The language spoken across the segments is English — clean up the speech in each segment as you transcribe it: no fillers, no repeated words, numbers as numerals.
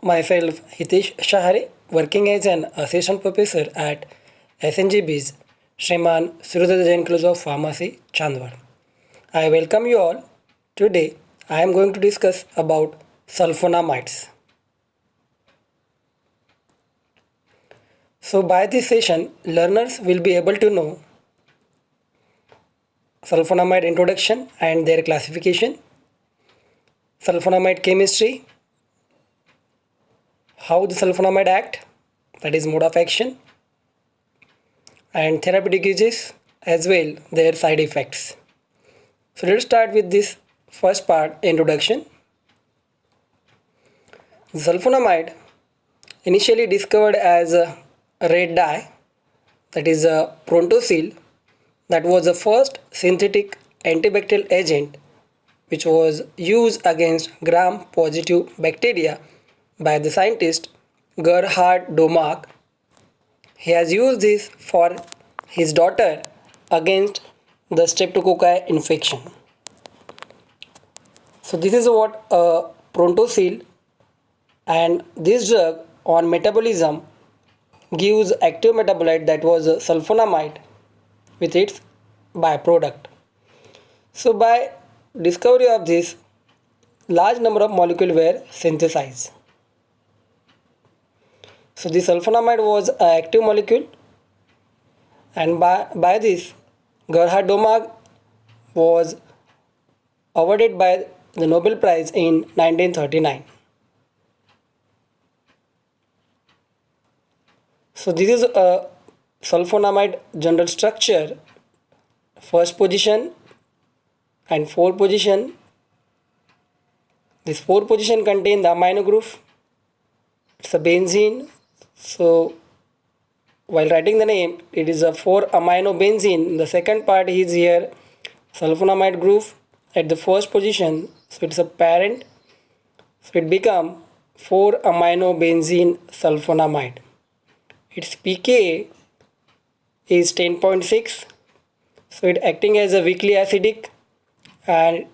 Myself, Hitesh Shahare, working as an assistant professor at SNGB's Shriman Suryoday Jain College of Pharmacy, Chandwad. I welcome you all. Today, I am going to discuss about sulfonamides. So, by this session, learners will be able to know sulfonamide introduction and their classification, sulfonamide chemistry, how the sulfonamide act, that is mode of action, and therapeutic uses as well their side effects. So let's start with this first part, introduction. Sulfonamide, initially discovered as a red dye, that is a prontosil, that was the first synthetic antibacterial agent which was used against gram positive bacteria by the scientist Gerhard Domark. He has used this for his daughter against the streptococci infection. So this is what a prontosil, and this drug on metabolism gives active metabolite, that was sulfonamide, with its byproduct. So by discovery of this, large number of molecules were synthesized. So the sulfonamide was an active molecule, and by this Gerhard Domark was awarded by the Nobel Prize in 1939. So this is a sulfonamide general structure. First position and fourth position. This fourth position contain the amino group. It's a benzene. So while writing the name, it is a 4-amino benzene. The second part is here sulfonamide group at the first position. So it's a parent. So it become 4-amino benzene sulfonamide. Its pKa is 10.6. So it acting as a weakly acidic, and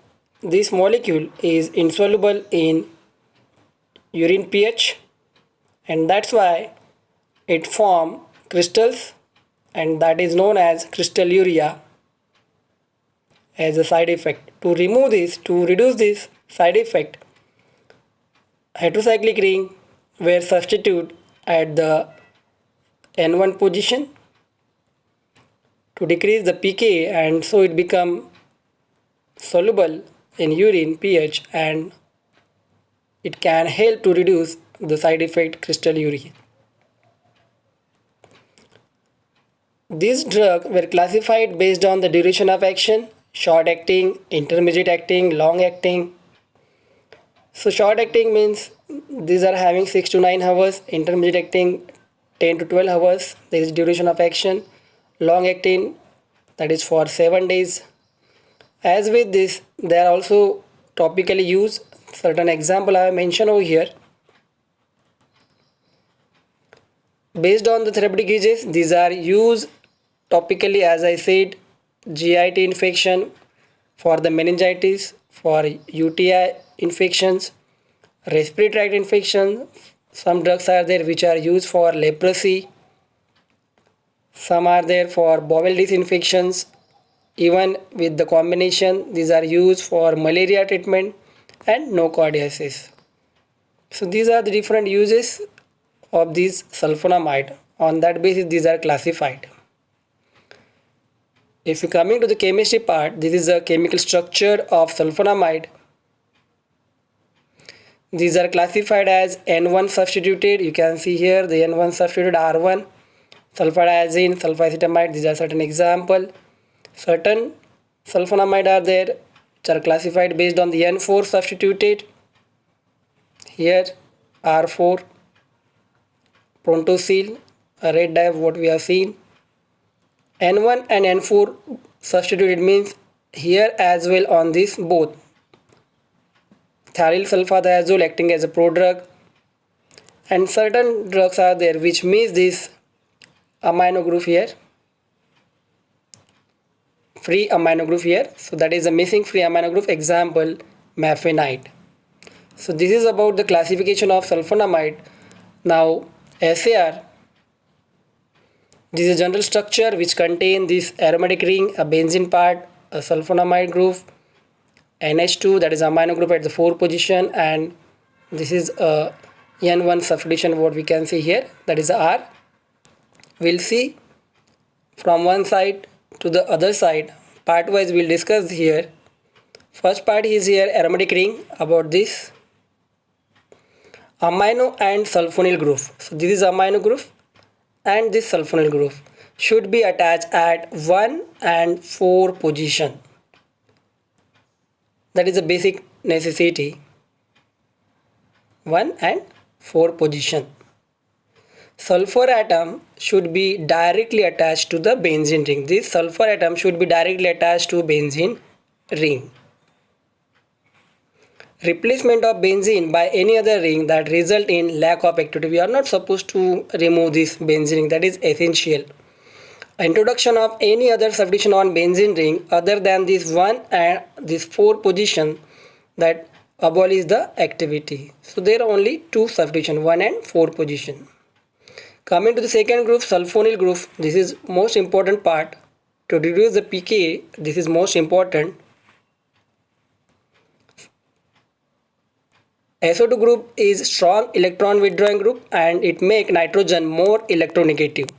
this molecule is insoluble in urine pH, and that's why it form crystals, and that is known as crystalluria as a side effect. To remove this, to reduce this side effect, heterocyclic ring were substituted at the N1 position to decrease the pKa, and so it become soluble in urine pH, and it can help to reduce the side effect crystalluria. These drugs were classified based on the duration of action: short acting, intermediate acting, long acting. So short acting means these are having 6 to 9 hours, intermediate acting 10 to 12 hours, there is duration of action, long acting, that is for 7 days. As with this, they are also topically used. Certain example I have mentioned over here. Based on the therapeutic uses, these are used topically, as I said, GIT infection, for the meningitis, for UTI infections, respiratory tract infection. Some drugs are there which are used for leprosy. Some are there for bowel disinfections. Even with the combination, these are used for malaria treatment and nocardiasis. So these are the different uses of these sulfonamide. On that basis, these are classified. If you coming to the chemistry part, this is the chemical structure of sulfonamide. These are classified as N1 substituted. You can see here the N1 substituted R1, sulfadiazine, sulfacetamide. These are certain example. Certain sulfonamide are there which are classified based on the N4 substituted. Here R4, prontosil, a red dye, what we have seen. N1 and N4 substituted means here as well on this both. Thionyl sulfadiazole acting as a prodrug, and certain drugs are there which means this amino group here, free amino group here. So that is a missing free amino group, example mafenite. So this is about the classification of sulfonamide. Now SAR, this is a general structure which contain this aromatic ring, a benzene part, a sulfonamide group, NH2, that is amino group at the 4 position, and this is a N1 substitution, what we can see here, that is R. We'll see from one side to the other side. Part wise we'll discuss here. First part is here aromatic ring, about this amino and sulfonyl group. So this is amino group and this sulfonyl group should be attached at 1 and 4 position. That is a basic necessity. 1 and 4 position. Sulfur atom should be directly attached to the benzene ring. This sulfur atom should be directly attached to benzene ring. Replacement of benzene by any other ring that result in lack of activity. We are not supposed to remove this benzene ring. That is essential. Introduction of any other substitution on benzene ring other than this 1 and this 4 position that abolish the activity. So there are only two substitution, 1 and 4 position. Coming to the second group, sulfonyl group. This is most important part. To reduce the pK, this is most important. SO2 group is strong electron withdrawing group and it make nitrogen more electronegative.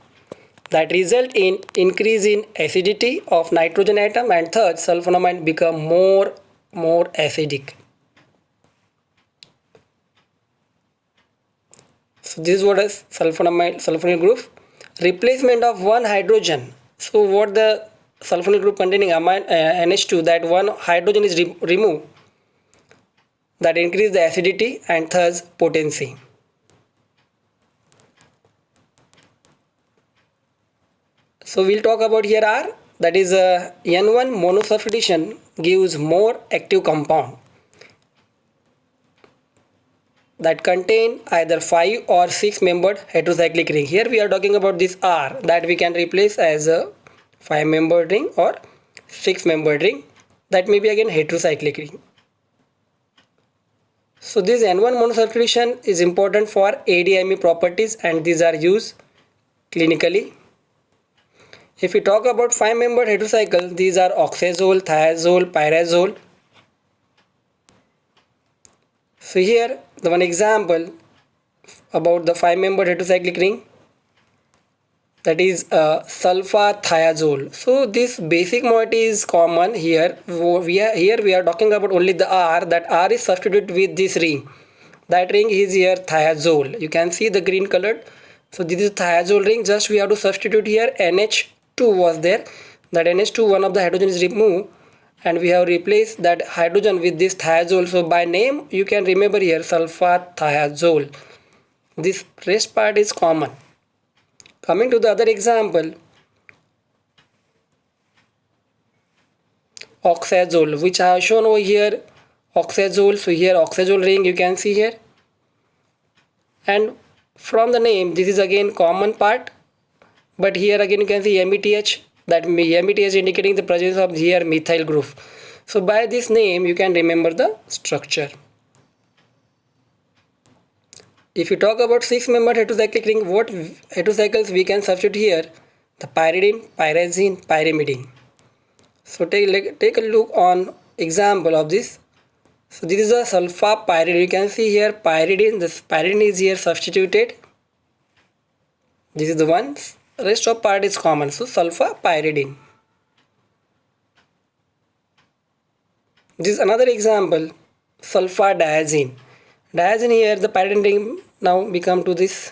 That result in increase in acidity of nitrogen atom, and third, sulfonamide become more acidic. So this is what is sulfonyl group. Replacement of one hydrogen. So what the sulfonyl group containing NH2, that one hydrogen is removed, that increase the acidity and thus potency. So we'll talk about here R, that is a N1 monosubstitution gives more active compound that contain either 5 or 6 membered heterocyclic ring. Here we are talking about this R that we can replace as a 5 membered ring or 6 membered ring, that may be again heterocyclic ring. So this N1 monosubstitution is important for ADME properties and these are used clinically. If we talk about 5 membered heterocycle, these are oxazole, thiazole, pyrazole. So here the one example about the 5 membered heterocyclic ring, that is sulfathiazole. So this basic moiety is common here. We are talking about only the R, that R is substituted with this ring. That ring is here thiazole. You can see the green colored. So this is thiazole ring. Just we have to substitute here NH2 was there. That NH2, one of the hydrogen is removed, and we have replaced that hydrogen with this thiazole. So by name you can remember here sulfathiazole. This rest part is common. Coming to the other example, oxazole, which I have shown over here, oxazole. So here oxazole ring you can see here, and from the name this is again common part, but here again you can see METH, that METH indicating the presence of here methyl group. So by this name you can remember the structure. If you talk about 6 membered heterocyclic ring, what heterocycles we can substitute here? The pyridine, pyrazine, pyrimidine. So take a look on example of this. So this is a sulfapyridine. You can see here pyridine. This pyridine is here substituted. This is the one. Rest of part is common. So sulfapyridine. This is another example. Sulfadiazine. Diazine here, the pyridine ring now become to this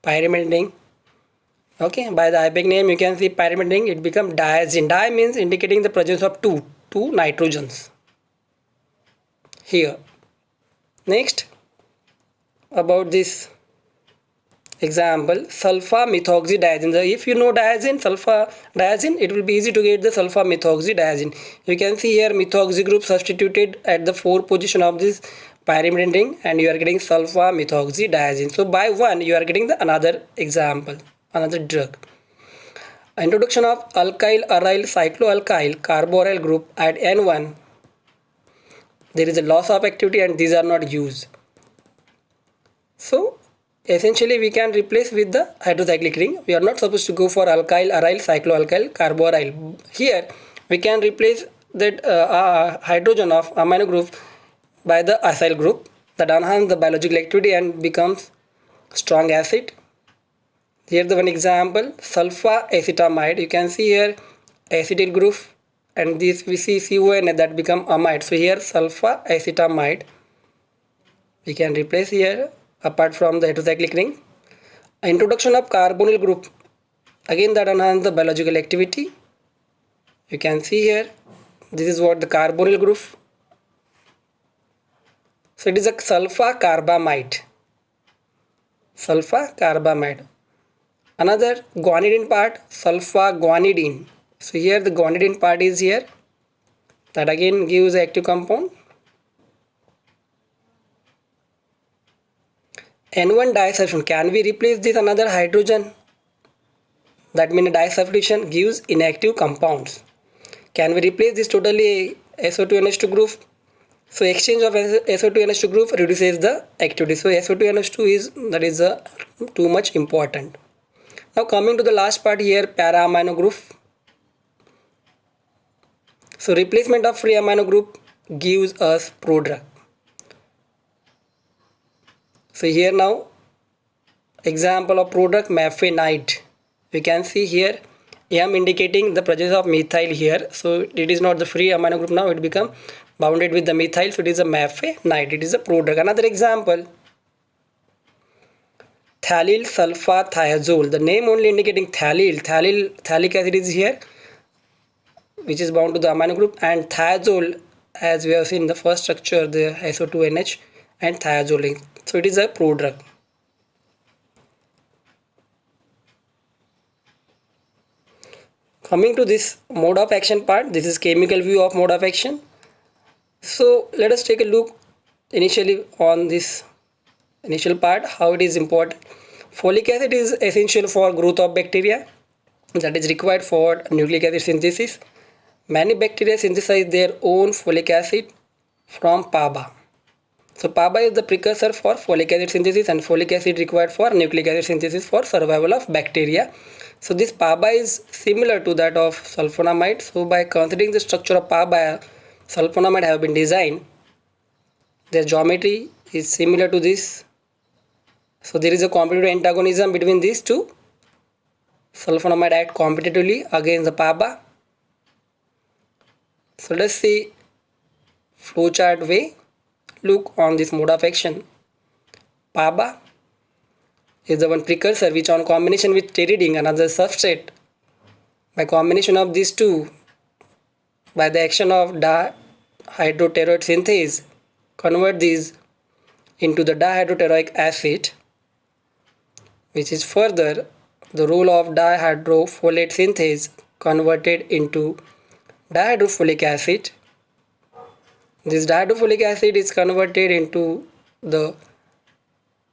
pyrimidine ring. Okay, by the IUPAC name you can see pyrimidine ring, it become diazine. Di means indicating the presence of two nitrogens here. Next, about this example, sulfa-methoxydiazine. If you know diazine, sulfa-diazine, it will be easy to get the sulfa-methoxydiazine. You can see here methoxy group substituted at the 4 position of this pyrimidine ring, and you are getting sulfa-methoxydiazine. So by one you are getting the another example, another drug. Introduction of alkyl aryl cycloalkyl carboryl group at N1. there is a loss of activity and these are not used. So essentially we can replace with the hydrocyclic ring. We are not supposed to go for alkyl, aryl, cycloalkyl, carboaryl. Here we can replace that hydrogen of amino group by the acyl group that enhance the biological activity and becomes strong acid. Here the one example, sulfacetamide. You can see here acetyl group and this we see CON that become amide. So here sulfacetamide we can replace here apart from the heterocyclic ring. Introduction of carbonyl group, again that enhance the biological activity. You can see here this is what the carbonyl group. So it is a sulfa-carbamide. Sulfa-carbamide. Another guanidine part, sulfa-guanidine. So here the guanidine part is here. That again gives the active compound. N1 disubstitution. Can we replace this another hydrogen? That means disubstitution gives inactive compounds. Can we replace this totally SO2NH2 group? So exchange of SO2NH2 group reduces the activity. So SO2NH2 is too much important. Now coming to the last part here, para amino group. So replacement of free amino group gives us prodrug. So here now example of prodrug mafenite. We can see here M indicating the presence of methyl here. So it is not the free amino group now, it become bounded with the methyl. So it is a mafenite, it is a prodrug. Another example, phthalate sulfathiazole. The name only indicating phthalic acid is here, which is bound to the amino group, and thiazole, as we have seen in the first structure, the SO2NH and thiazole. So it is a prodrug. Coming to this mode of action part, this is chemical view of mode of action. So let us take a look initially on this initial part, how it is important. Folic acid is essential for growth of bacteria, that is required for nucleic acid synthesis. Many bacteria synthesize their own folic acid from PABA. So PABA is the precursor for folic acid synthesis, and folic acid required for nucleic acid synthesis for survival of bacteria. So this PABA is similar to that of sulfonamide. So by considering the structure of PABA, sulfonamide have been designed. Their geometry is similar to this. So there is a competitive antagonism between these two. Sulfonamide act competitively against the PABA. So let's see flowchart way. Look on this mode of action. PABA is the one precursor which on combination with pteridine, another substrate, by combination of these two, by the action of dihydropteroid synthase, convert these into the dihydroteroic acid, which is further the role of dihydrofolate synthase converted into dihydrofolic acid. This dihydrofolic acid is converted into the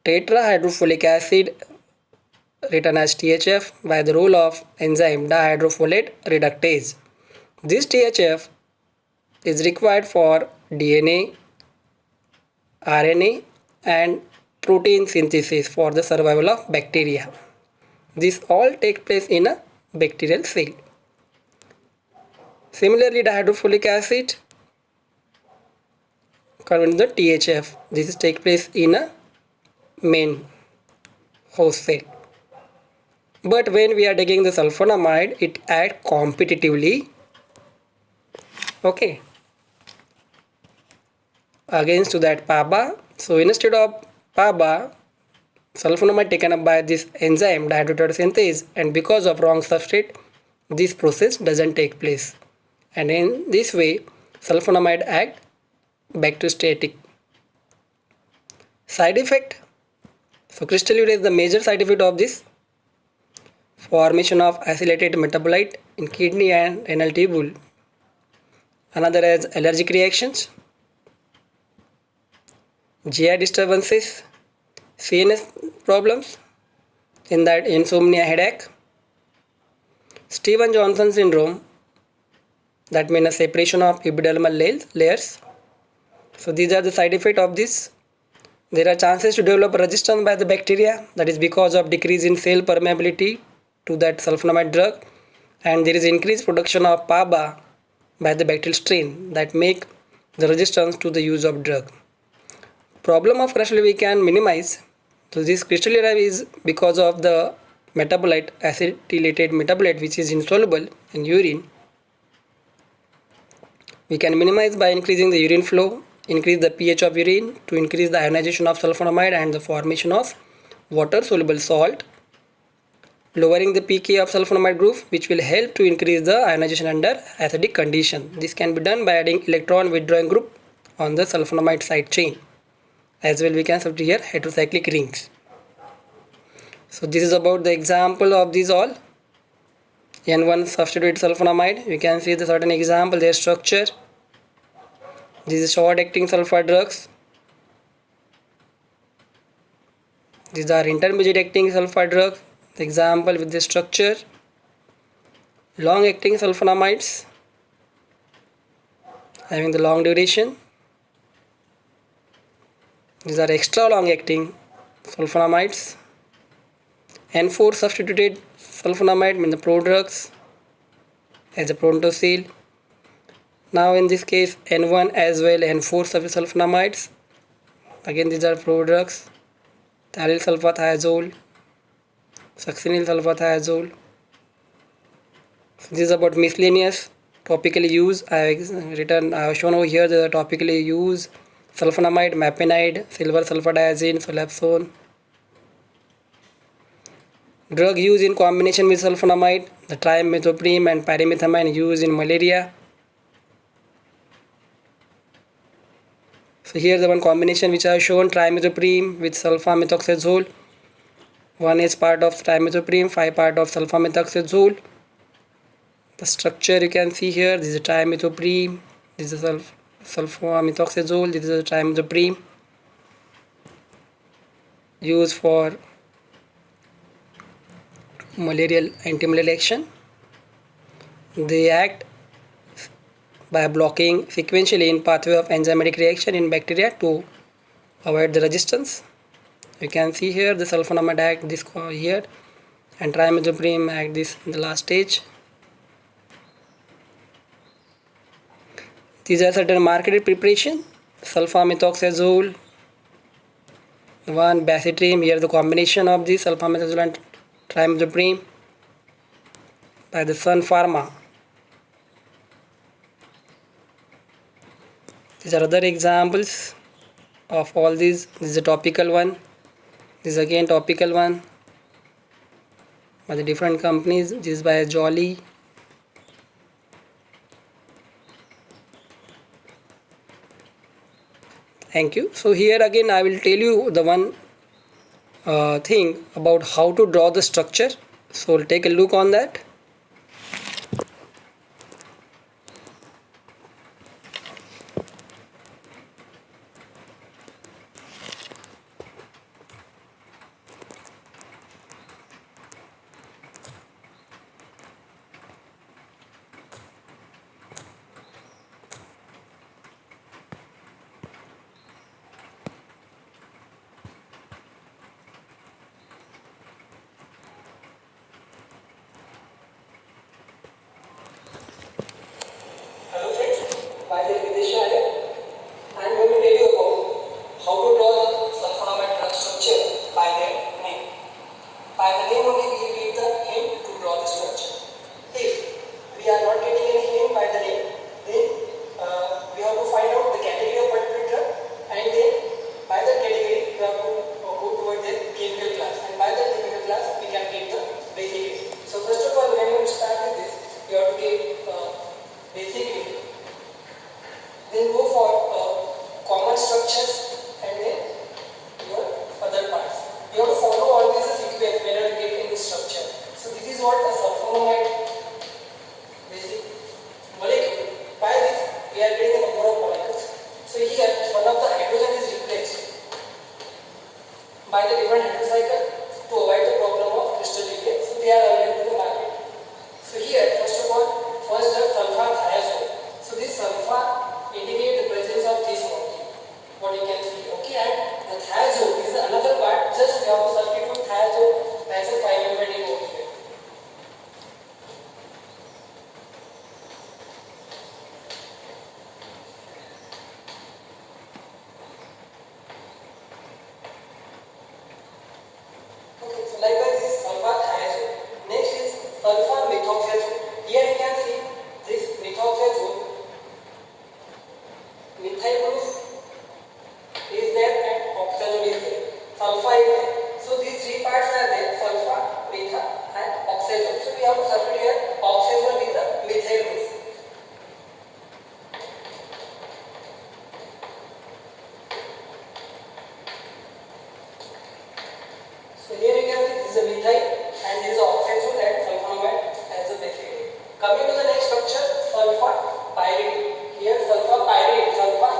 tetrahydrofolic acid written as THF by the role of enzyme dihydrofolate reductase. This THF is required for DNA, RNA and protein synthesis for the survival of bacteria. This all takes place in a bacterial cell. Similarly, dihydrofolic acid converted the THF. This takes place in a main host cell. But when we are taking the sulfonamide, it acts competitively, okay, against to that PABA. So instead of PABA, sulfonamide taken up by this enzyme dihydroteroid synthase, and because of wrong substrate, this process doesn't take place. And in this way, sulfonamide act bacteriostatic. Side effect. So crystal urea is the major side effect of this. Formation of acylated metabolite in kidney and renal tubule. Another is allergic reactions, GI disturbances, CNS problems, in that insomnia, headache, Stevens-Johnson syndrome, that means a separation of epidermal layers, So these are the side effects of this. There are chances to develop resistance by the bacteria, that is because of decrease in cell permeability to that sulfonamide drug, and there is increased production of PABA by the bacterial strain that make the resistance to the use of drug. Problem of crystal we can minimize. So this crystal is because of the metabolite, acetylated metabolite, which is insoluble in urine. We can minimize by increasing the urine flow, increase the pH of urine to increase the ionization of sulfonamide and the formation of water soluble salt, lowering the pK of sulfonamide group, which will help to increase the ionization under acidic condition. This can be done by adding electron withdrawing group on the sulfonamide side chain. As well, we can substitute here heterocyclic rings. So this is about the example of these all. N1 substituted sulfonamide. You can see the certain example, their structure. This is short acting sulfur drugs. These are intermediate acting sulfur drugs. The example with the structure. Long acting sulfonamides having the long duration. These are extra long acting sulfonamides. N4 substituted sulfonamide means the prodrugs as a prontosil. Now in this case N1 as well N4 sulfonamides. Again these are prodrugs. Thialyl sulfathiazole, succinyl sulfathiazole. So this is about miscellaneous topically used. I have shown over here the topically used sulfonamide, mapenide, silver sulfadiazine, solapsone. Drug used in combination with sulfonamide, the trimethoprim and pyrimethamine used in malaria. So here the one combination which I have shown, trimethoprim with sulfamethoxazole. One is part of trimethoprim, 5 part of sulfamethoxazole. The structure you can see here, this is trimethoprim, this is sulfamethoxazole, this is trimethoprim used for malarial anti-malarial action. They act by blocking sequentially in pathway of enzymatic reaction in bacteria to avoid the resistance. You can see here the sulfonamide act this here and trimethoprim act this in the last stage. These are certain marketed preparation. Sulfamethoxazole, one basitrim, here the combination of the sulfamethoxazole and trimethoprim by the Sun Pharma. These are other examples of all these. This is a topical one. This is again topical one by the different companies. This is by Jolly. Thank you. So here again I will tell you the one thing about how to draw the structure. So we'll take a look on that. First the sulfathiazole. So this sulfa indicate the presence of this molecule. what you can see. Okay, and the thiazole is another part. Just we have to substitute thiazole as a 5-member ring over here. Okay, so likewise this sulfa-thiazole. Next is sulfa-methoxazole. Here you can see this methoxazole, methyl group is there and oxazole is there. Sulfa is there. So these three parts are there: sulfa, metha, and oxazole. So we have to substitute here oxazole with the methyl group. So here you can see this is a methyl and this is oxazole and sulfonamide as a basic. Coming to the next structure, sulfa pyridine. Here sulfa pyridine, sulfa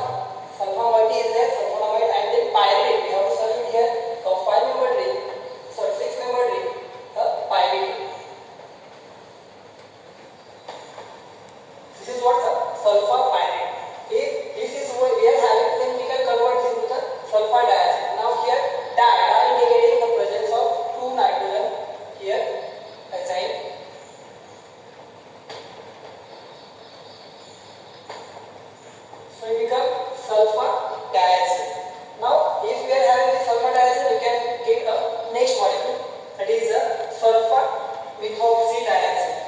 multi is there, sulfonamide and then pyridine. We have to substitute here the 5-member ring, sorry 6-member ring, the pyridine. This is what the sulfa pyridine. If this is what we are having, then we can convert this into the sulfa diazine. Now here di indicating the presence of 2 nitrogen here acyl. So it becomes sulfa diazine. Now if we are having this sulfa diazine, we can get a next molecule, that is a sulfa methoxydiazine.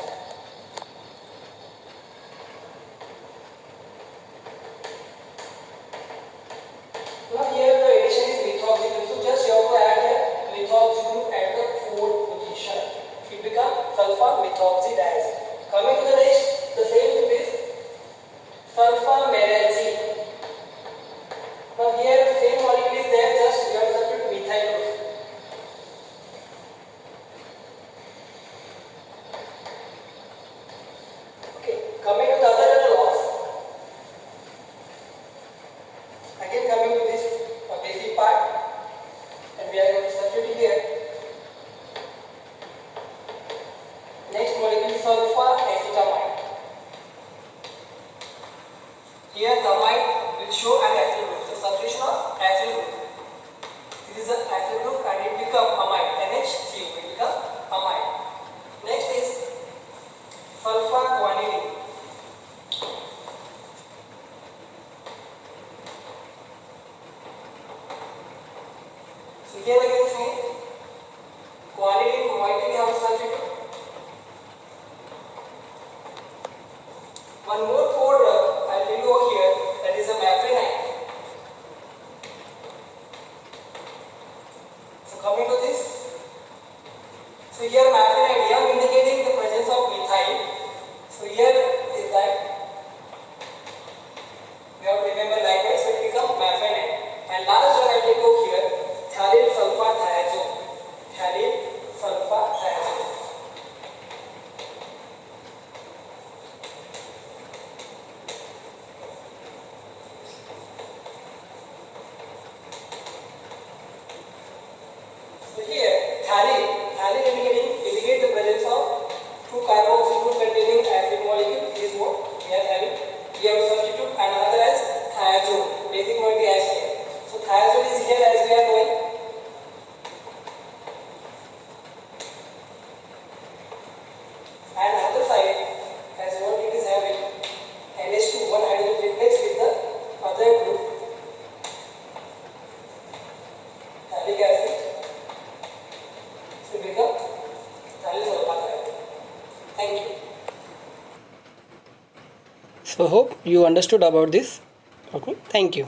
Now here the addition is methoxy group. So just you have to add here methoxy group at the 4th position. It becomes sulfa methoxydiazine. Coming to the next, the same group is sulfamerazine. Now here the same molecule is there, just you have to substitute methyl group. Okay, coming to the other analogs. Again coming to this basic part, and we are going to substitute here. Next molecule is sulfa acetamide. Here the amide will show an acyl group. So substitution of acyl group. This is an acyl group and it becomes amide. NHCO will become amide. Next is sulfa guanidine. So here again see guanidine moiety we have to substitute. One more code I will go here, that is a mafenine. So coming to this, so here mafenine, we are indicating the presence of methyl. So here is that we have to remember likewise, so it becomes mafenine. And last one I will go here, phthalate sulfa thiazole. Phthalate sulfa thiazole. So here phthalate indicate the presence of 2 carboxyl group containing acid molecule. This is what we are having. We have to substitute another as thiazole. Basic molecule as here. So thiazole is here as we are knowing. And other side as what it is having NH2, one hydrogen replaced with the other group, phthalic acid. So become phthalate sulfa thiazole. Thank you. So hope you understood about this. Okay, thank you.